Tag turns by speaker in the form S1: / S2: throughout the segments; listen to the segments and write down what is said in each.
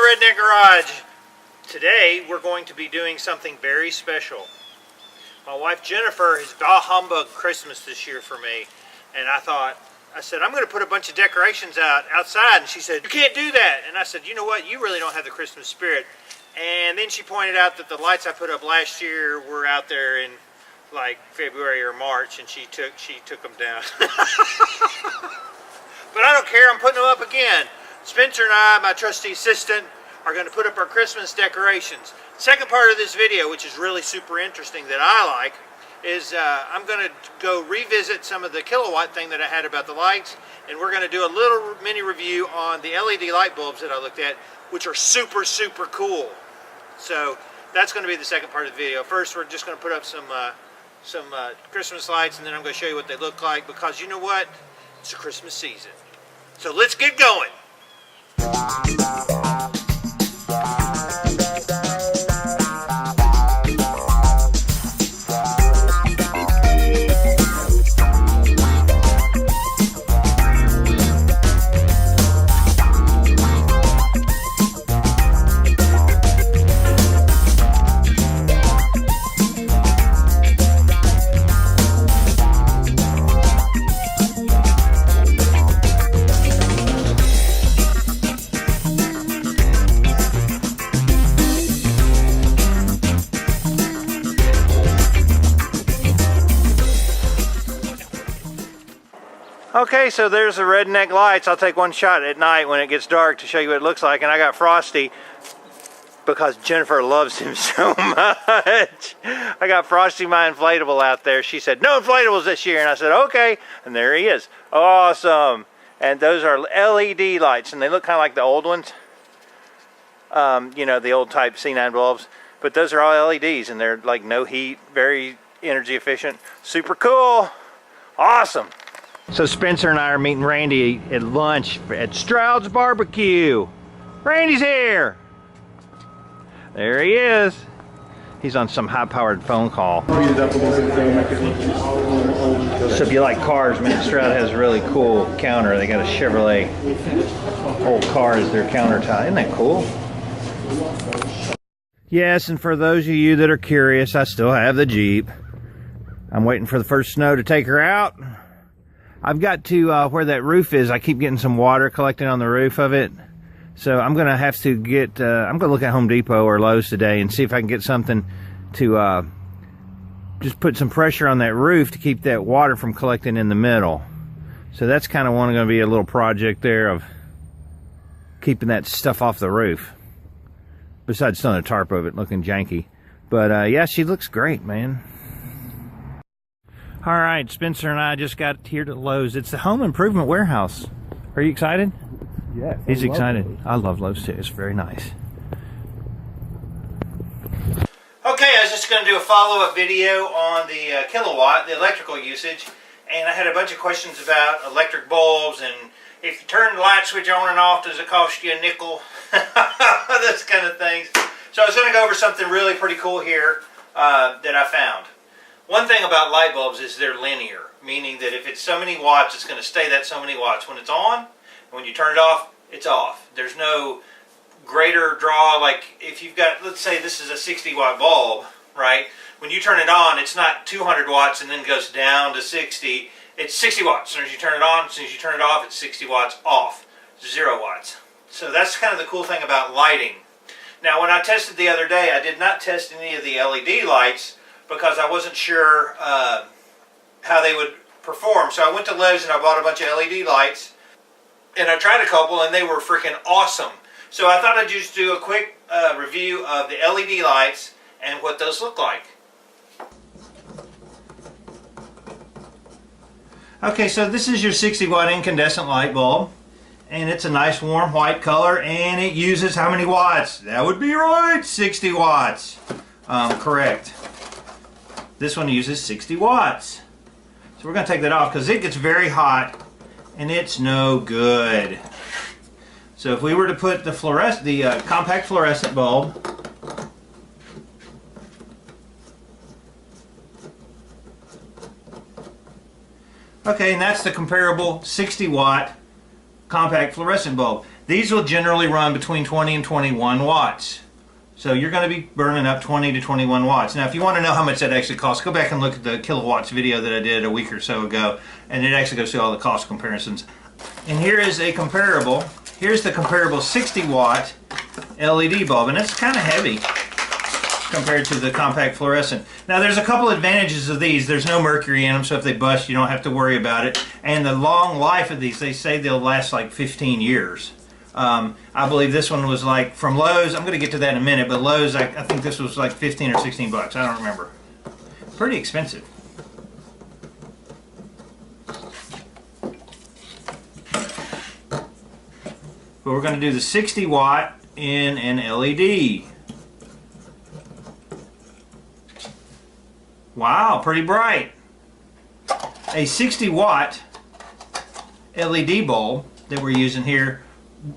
S1: Redneck Garage. Today we're going to be doing something very special. My wife Jennifer has bah humbug Christmas this year for me, and I said I'm going to put a bunch of decorations outside, and she said you can't do that, and I said you know what, you really don't have the Christmas spirit. And then she pointed out that the lights I put up last year were out there in like February or March, and she took them down. But I don't care, I'm putting them up again. Spencer and I, my trusty assistant, are going to put up our Christmas decorations. Second part of this video, which is really super interesting that I like, is I'm going to go revisit some of the kilowatt thing that I had about the lights, and we're going to do a little mini review on the LED light bulbs that I looked at, which are super, super cool. So that's going to be the second part of the video. First, we're just going to put up some Christmas lights, and then I'm going to show you what they look like, because you know what? It's the Christmas season. So let's get going. Okay, so there's the Redneck Lights. I'll take one shot at night when it gets dark to show you what it looks like. And I got Frosty because Jennifer loves him so much. I got Frosty, my inflatable, out there. She said, no inflatables this year. And I said, okay. And there he is. Awesome. And those are LED lights, and they look kind of like the old ones. You know, the old type C9 bulbs. But those are all LEDs, and they're like no heat, very energy efficient. Super cool. Awesome. So Spencer and I are meeting Randy at lunch at Stroud's Barbecue. Randy's here. There he is. He's on some high-powered phone call. So if you like cars, man, Stroud has a really cool counter. They got a Chevrolet old car as their countertop. Isn't that cool? Yes, and for those of you that are curious, I still have the Jeep. I'm waiting for the first snow to take her out. I've got to where that roof is. I keep getting some water collecting on the roof of it. So I'm going to have to get, I'm going to look at Home Depot or Lowe's today and see if I can get something to just put some pressure on that roof to keep that water from collecting in the middle. So that's kind of going to be a little project there of keeping that stuff off the roof. Besides throwing a tarp over it looking janky. But yeah, she looks great, man. All right, Spencer and I just got here to Lowe's. It's the Home Improvement Warehouse. Are you excited?
S2: Yes.
S1: He's excited. I love Lowe's too. It's very nice. Okay, I was just going to do a follow-up video on the kilowatt, the electrical usage. And I had a bunch of questions about electric bulbs, and if you turn the light switch on and off, does it cost you a nickel? Those kind of things. So I was going to go over something really pretty cool here that I found. One thing about light bulbs is they're linear, meaning that if it's so many watts, it's going to stay that so many watts. When it's on, and when you turn it off, it's off. There's no greater draw. Like if you've got, let's say this is a 60-watt bulb, right? When you turn it on, it's not 200 watts and then goes down to 60. It's 60 watts. As soon as you turn it on, as soon as you turn it off, it's 60 watts off. 0 watts. So that's kind of the cool thing about lighting. Now, when I tested the other day, I did not test any of the LED lights, because I wasn't sure how they would perform. So I went to Lowe's and I bought a bunch of LED lights, and I tried a couple and they were freaking awesome. So I thought I'd just do a quick review of the LED lights and what those look like. Okay, so this is your 60-watt incandescent light bulb, and it's a nice warm white color, and it uses how many watts? That would be right, 60 watts. Correct. This one uses 60 watts. So we're going to take that off because it gets very hot and it's no good. So if we were to put the compact fluorescent bulb Okay, and that's the comparable 60 watt compact fluorescent bulb. These will generally run between 20 and 21 watts. So you're going to be burning up 20 to 21 watts. Now if you want to know how much that actually costs, go back and look at the kilowatts video that I did a week or so ago, and it actually goes through all the cost comparisons. And here is a comparable. Here's the comparable 60 watt LED bulb, and it's kind of heavy compared to the compact fluorescent. Now there's a couple advantages of these. There's no mercury in them, so if they bust you don't have to worry about it. And the long life of these, they say they'll last like 15 years. I believe this one was like from Lowe's. I'm going to get to that in a minute, but Lowe's, I think this was like 15 or 16 bucks. I don't remember. Pretty expensive. But we're going to do the 60 watt in an LED. Wow, pretty bright. A 60 watt LED bulb that we're using here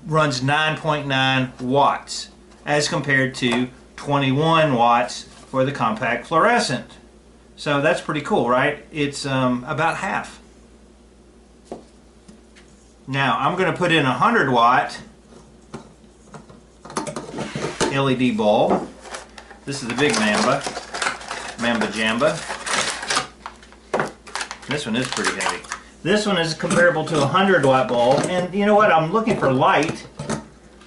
S1: runs 9.9 watts as compared to 21 watts for the compact fluorescent. So that's pretty cool, right? It's about half. Now I'm going to put in a 100 watt LED bulb. This is the big Mamba Jamba. This one is pretty heavy. This one is comparable to a 100 watt bulb, and you know what? I'm looking for light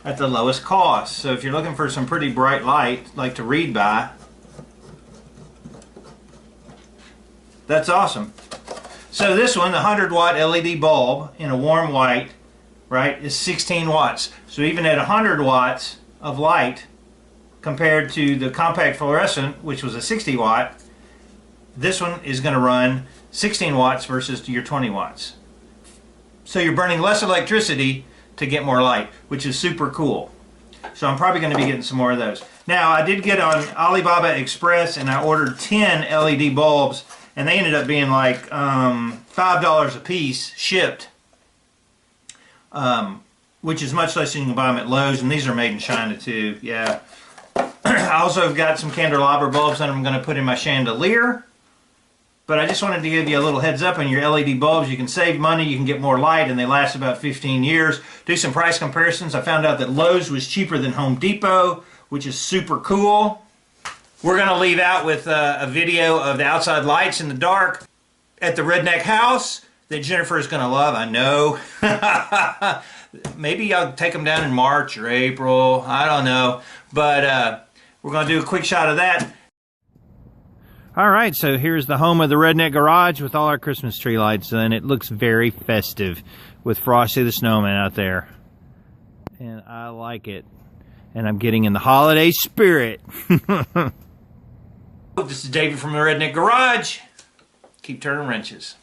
S1: at the lowest cost. So if you're looking for some pretty bright light, like to read by, that's awesome. So this one, the 100 watt LED bulb in a warm white, right, is 16 watts. So even at 100 watts of light compared to the compact fluorescent, which was a 60 watt, this one is going to run 16 watts versus your 20 watts. So you're burning less electricity to get more light, which is super cool. So I'm probably going to be getting some more of those. Now I did get on Alibaba Express and I ordered 10 LED bulbs, and they ended up being like $5 a piece shipped, which is much less than you can buy them at Lowe's, and these are made in China too. Yeah. I also have got some candelabra bulbs that I'm going to put in my chandelier. But I just wanted to give you a little heads up on your LED bulbs. You can save money, you can get more light, and they last about 15 years. Do some price comparisons. I found out that Lowe's was cheaper than Home Depot, which is super cool. We're going to leave out with a video of the outside lights in the dark at the Redneck house that Jennifer is going to love, I know. Maybe I'll take them down in March or April. I don't know. But we're going to do a quick shot of that. All right, so here's the home of the Redneck Garage with all our Christmas tree lights, and it looks very festive with Frosty the Snowman out there. And I like it. And I'm getting in the holiday spirit. This is David from the Redneck Garage. Keep turning wrenches.